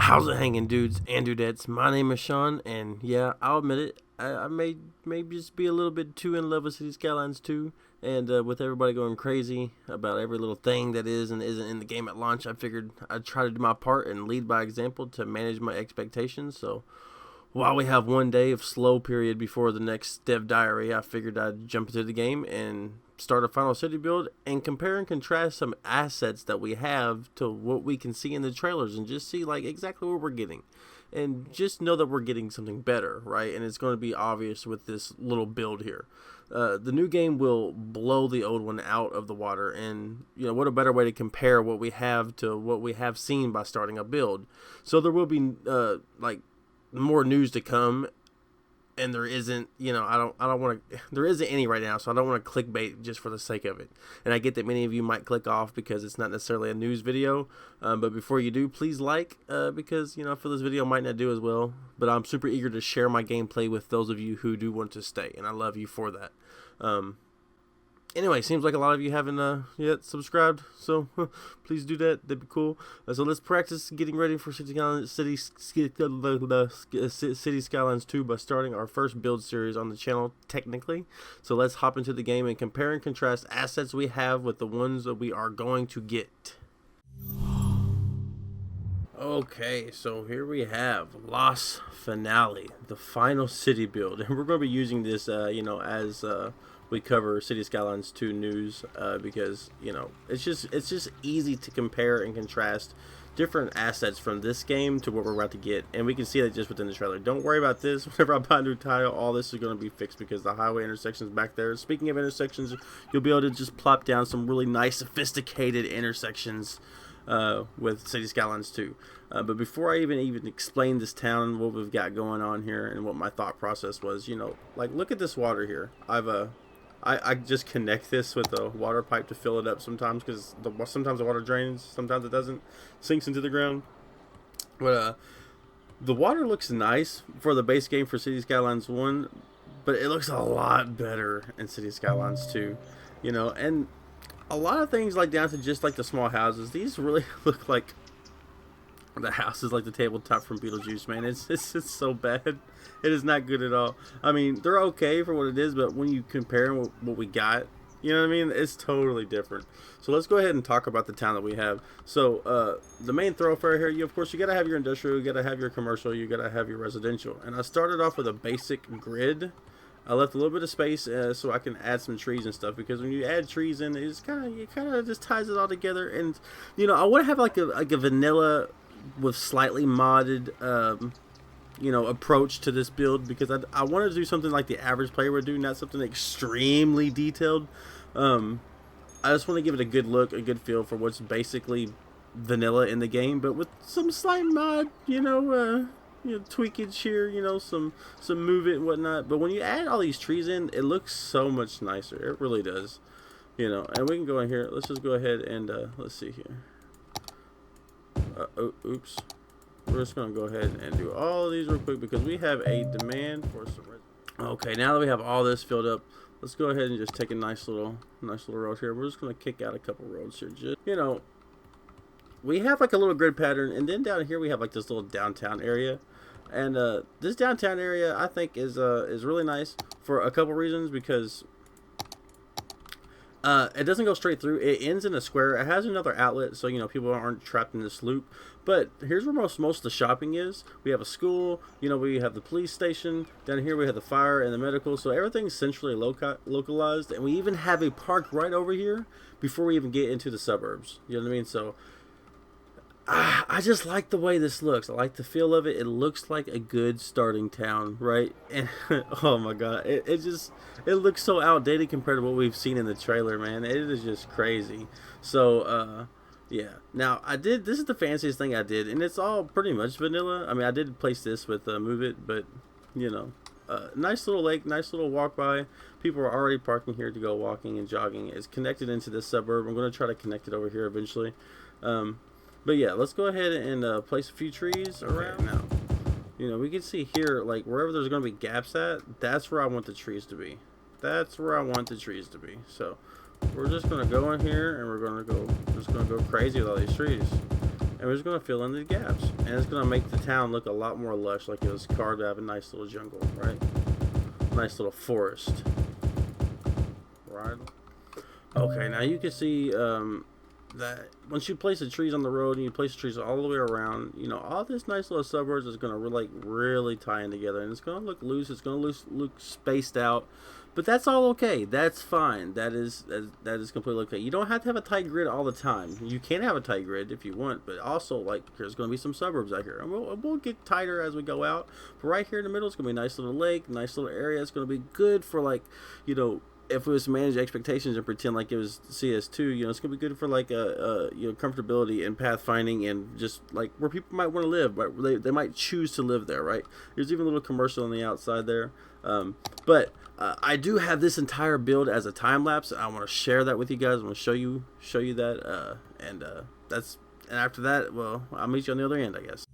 How's it hanging, dudes and dudettes? My name is Shawn, and yeah, I'll admit it. I may just be a little bit too in love with City Skylines 2, and with everybody going crazy about every little thing that is and isn't in the game at launch, I figured I'd try to do my part and lead by example to manage my expectations. So while we have one day of slow period before the next dev diary, I figured I'd jump into the game and start a final city build and compare and contrast some assets that we have to what we can see in the trailers and just see like exactly what we're getting. And just know that we're getting something better, right? And it's going to be obvious with this little build here. The new game will blow the old one out of the water, and what a better way to compare what we have to what we have seen by starting a build. So there will be like more news to come, and there isn't, I don't want to, there isn't any right now, so I don't want to clickbait just for the sake of it. And I get that many of you might click off because it's not necessarily a news video, but before you do, please because I feel this video might not do as well, but I'm super eager to share my gameplay with those of you who do want to stay, and I love you for that. Anyway, seems like a lot of you haven't yet subscribed, so please do that. That'd be cool. So let's practice getting ready for City Skylines 2 by starting our first build series on the channel, technically. So let's hop into the game and compare and contrast assets we have with the ones that we are going to get. Okay, so here we have Lost Finale, the final city build, and we're going to be using this, as we cover City Skylines 2 news, because it's just easy to compare and contrast different assets from this game to what we're about to get, and we can see that just within the trailer. Don't worry about this. Whenever I buy a new tile, all this is going to be fixed because the highway intersections back there. Speaking of intersections, you'll be able to just plop down some really nice, sophisticated intersections with City Skylines 2. But before I even explain this town, what we've got going on here, and what my thought process was, like look at this water here. I just connect this with a water pipe to fill it up sometimes because sometimes the water drains, sometimes it doesn't, sinks into the ground. But the water looks nice for the base game for City Skylines 1, but it looks a lot better in City Skylines 2, and a lot of things like down to just like the small houses, these really look like the houses like the tabletop from Beetlejuice, man. It's so bad. It is not good at all. I mean, they're okay for what it is, but when you compare what we got, it's totally different. So let's go ahead and talk about the town that we have. So the main thoroughfare here, you gotta have your industrial, you gotta have your commercial, you gotta have your residential. And I started off with a basic grid. I left a little bit of space so I can add some trees and stuff, because when you add trees in, it kind of just ties it all together. And I want to have like a vanilla with slightly modded approach to this build, because I wanted to do something like the average player would do, not something extremely detailed. I just want to give it a good look, a good feel for what's basically vanilla in the game, but with some slight mod, tweakage here, some movement and whatnot. But when you add all these trees in, it looks so much nicer. It really does. And we can go in here. Let's just go ahead and let's see here. Oops. We're just gonna go ahead and do all of these real quick because we have a demand for some. Okay, now that we have all this filled up, let's go ahead and just take a nice little road here. We're just gonna kick out a couple roads here. Just we have like a little grid pattern, and then down here we have like this little downtown area. And this downtown area I think is really nice for a couple reasons, because it doesn't go straight through. It ends in a square. It has another outlet, so people aren't trapped in this loop. But here's where most of the shopping is. We have a school. We have the police station. Down here we have the fire and the medical. So everything's centrally localized, and we even have a park right over here before we even get into the suburbs. You know what I mean? So I just like the way this looks. I like the feel of it. It looks like a good starting town, right? And oh my god, it looks so outdated compared to what we've seen in the trailer, man. It is just crazy. So yeah. Now this is the fanciest thing I did, and it's all pretty much vanilla. I mean, I did place this with Move It, but nice little lake, nice little walk by. People are already parking here to go walking and jogging. It's connected into this suburb. I'm going to try to connect it over here eventually. But yeah, let's go ahead and place a few trees around now. We can see here, like wherever there's going to be gaps at, that's where I want the trees to be. That's where I want the trees to be. So we're just going to go in here and we're going to go crazy with all these trees. and we're just gonna fill in the gaps, and it's gonna make the town look a lot more lush, like it was carved out of a nice little jungle, right? Nice little forest, right? Okay, now you can see that once you place the trees on the road and you place the trees all the way around, you know, all this nice little suburbs is gonna really tie in together, and it's gonna look loose. It's gonna look spaced out. But that's all okay. That's fine. That is completely okay. You don't have to have a tight grid all the time. You can have a tight grid if you want, but also, like, there's going to be some suburbs out here. And we'll get tighter as we go out. But right here in the middle, it's going to be a nice little lake, nice little area. It's going to be good for, like, you know, if it was to manage expectations and pretend like it was CS2, you know, it's going to be good for, like, you know, comfortability and pathfinding and just, like, where people might want to live. Right? They might choose to live there, right? There's even a little commercial on the outside there. But I do have this entire build as a time lapse. I want to share that with you guys. I want to show you that, and after that, well, I'll meet you on the other end, I guess.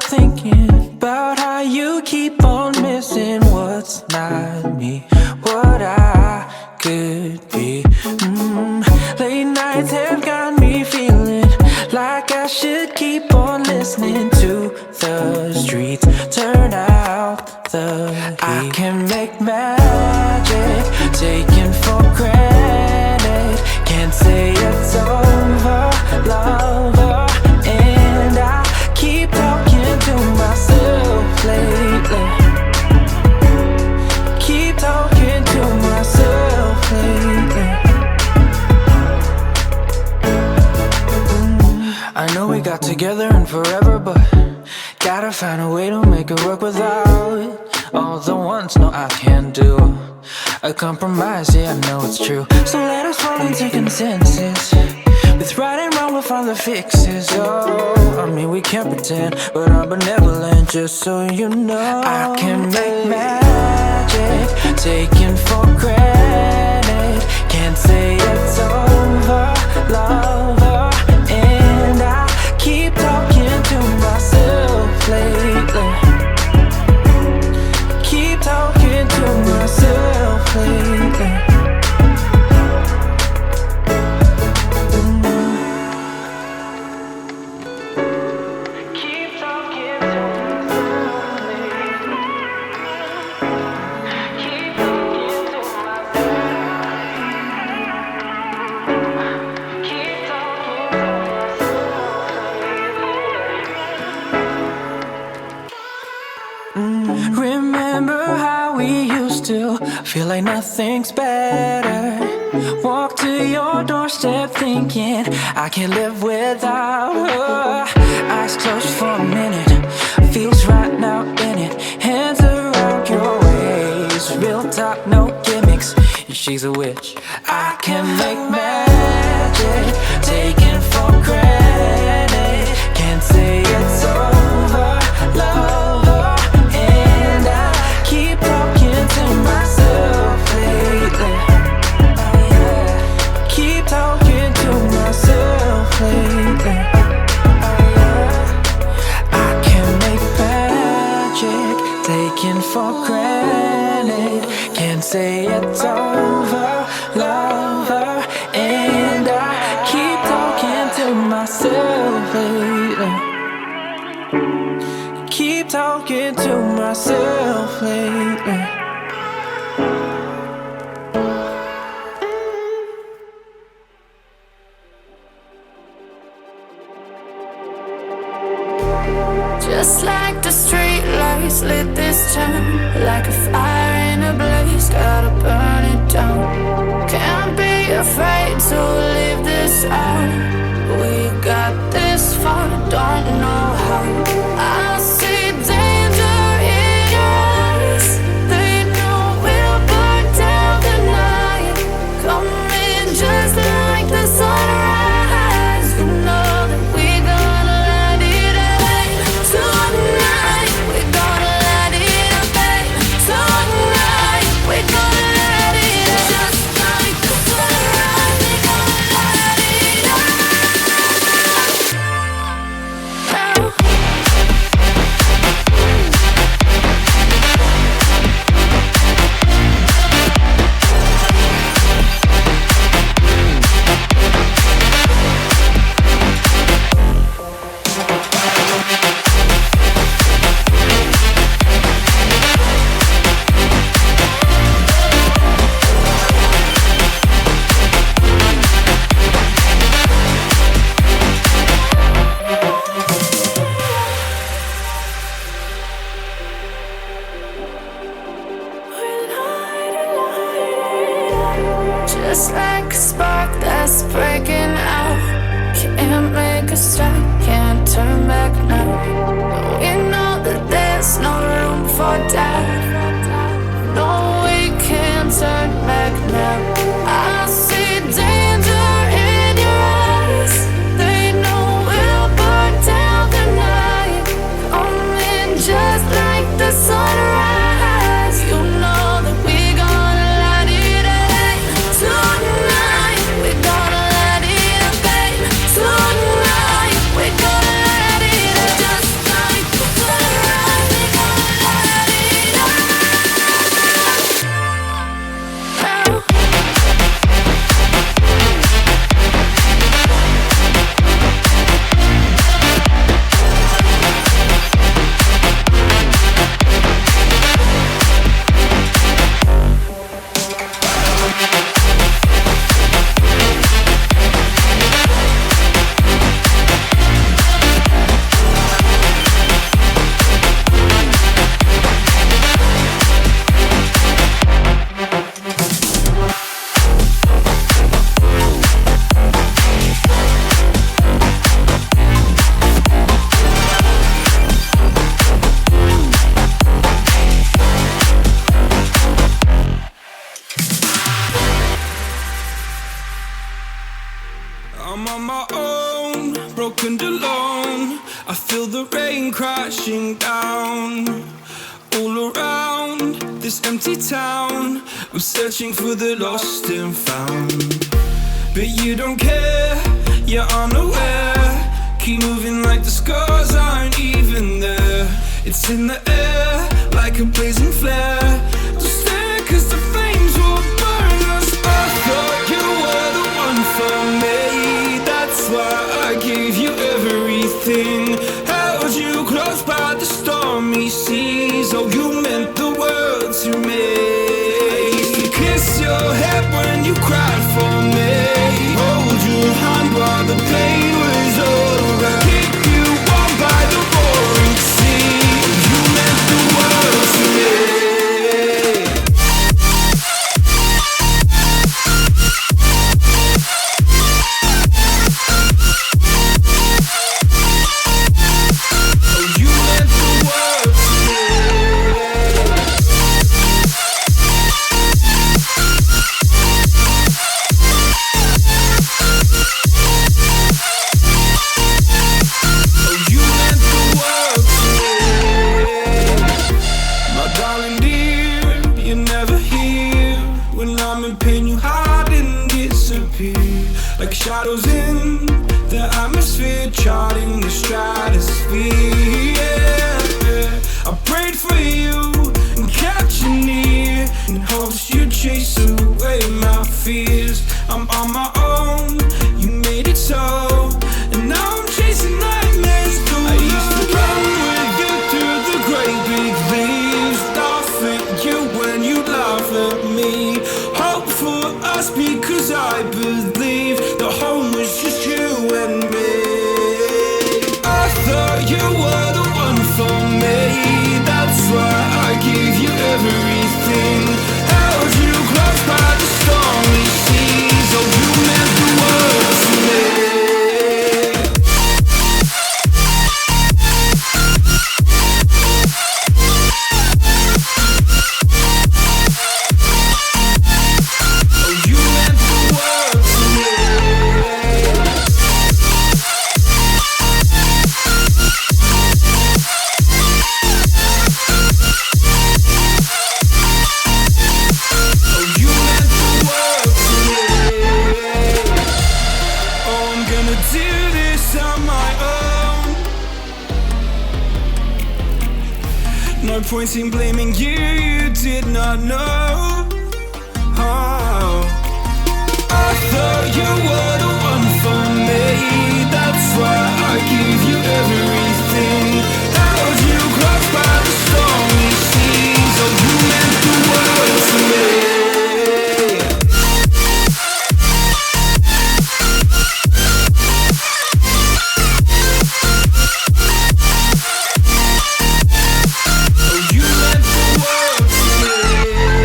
Thinking about how you keep on missing what's not me, what I could be. Late nights have got me feeling like I should keep on listening to the streets, turn out the heat. I can make magic, taken for granted. Can't say it's over, lover, and I keep talking to myself lately. Keep talking to myself lately. I know we got together and forever, but gotta find a way to make it work without all the ones. No, I can't do a compromise, yeah, I know it's true. So let us fall into consensus. With right and wrong, we'll find the fixes. Oh, I mean, we can't pretend, but I'm benevolent, just so you know. I can make magic, taken for granted. Can't say it's over, lover, and I keep talking to myself lately. Keep talking to myself lately. Remember how we used to feel like nothing's better. Walk to your doorstep thinking I can't live without her. Eyes closed for a minute, feels right now in it. Hands around your waist, real talk, no gimmicks. She's a witch. I can make magic, taken for granted. Can't say it's over, lover, and I keep talking to myself lately. Oh yeah, keep talking to myself lately. Oh yeah, I can make magic, taken for granted. Can't say it's over, lover, and I keep talking to myself lately. Keep talking to myself lately. Just like the street lights lit this town, like a fire in a blaze, gotta burn it down. Can't be afraid to leave this out. We got this far, don't know how. I see danger in your eyes. just like a spark that's breaking out. Can't make a stop, can't turn back now. We know that there's no room for doubt. No, we can't turn back now. I see danger in your eyes. They know we'll burn down the night. Coming just like the sunrise. You know that we're gonna light it up tonight. We're gonna light it up, babe. Tonight we're gonna light it up just like the sunrise. We're gonna light it up now. I'm on my own, broken and alone. I feel the rain crashing down all around this empty town. I'm searching for the lost and found, but you don't care, you're unaware. Keep moving like the scars aren't even there. It's in the air like a blazing flare. Don't stare 'cause the flames will burn us. I thought you were the one for me. That's why I gave you everything. Held you close by the stormy seas. Oh, you meant the world to me. I used to kiss your head when you cried for me. Hold your hand while the pain was over. Keep you warm by the roaring sea. Oh, you meant the world to me. Like shadows in the atmosphere, charting the stratosphere. Yeah. I prayed for you and kept you near, in hopes you'd chase away my fears. I'm on my own, you made it so, and now I'm chasing nightmares through. I used to run with you through the great big leaves, laugh at you when you laugh at me. Hope for us because I believe the home was just you and me. I thought you were the one for me. That's why I gave you everything. Held you close by the stormy seas. Oh, you meant the world to me. No point in blaming you, you did not know. Oh. I thought you were the one for me. That's why I gave you everything. Held you close by the stormy seas. Oh, you meant the world to me. Oh, you meant the world to me.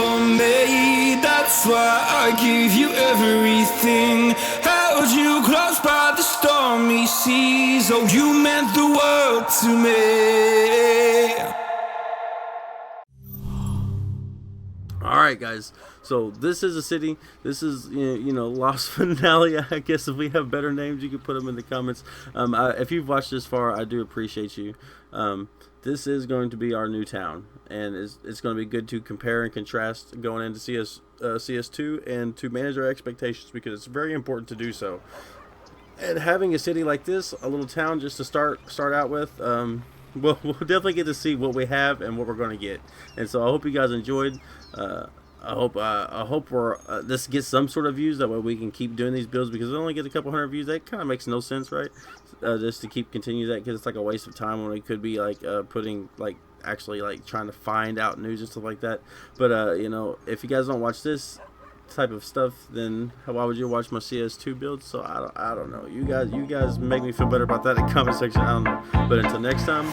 for me. That's why I give you everything. Held you close by the stormy seas. Oh, you meant the world to me. All right, guys. So this is a city. This is Lost Finale. I guess if we have better names, you can put them in the comments. If you've watched this far, I do appreciate you. This is going to be our new town, and it's going to be good to compare and contrast going into CS2 and to manage our expectations, because it's very important to do so. And having a city like this, a little town just to start out with, we'll definitely get to see what we have and what we're going to get. And so I hope you guys enjoyed. I hope this gets some sort of views. That way we can keep doing these builds, because it only gets a couple hundred views. That kind of makes no sense, right? Just to continue that, because it's like a waste of time when we could be like actually trying to find out news and stuff like that. But if you guys don't watch this type of stuff, then why would you watch my CS2 builds? So I don't know. You guys make me feel better about that in the comment section. I don't know. But until next time,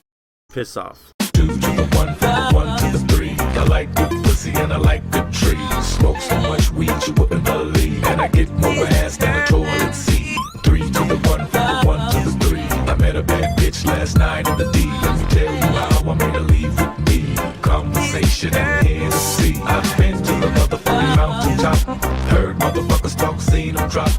piss off. 2 to the 1, from the 1 to the 3. I like good pussy and I like good trees. Smoke so much weed you wouldn't believe, and I get more ass than a toilet seat. 3 to the 1, from the 1 to the 3. I met a bad bitch last night in the D. Let me tell you how I made her leave with me. Conversation and Hennessy. I've been to the motherfucking mountaintop. Heard motherfuckers talk, seen them drop.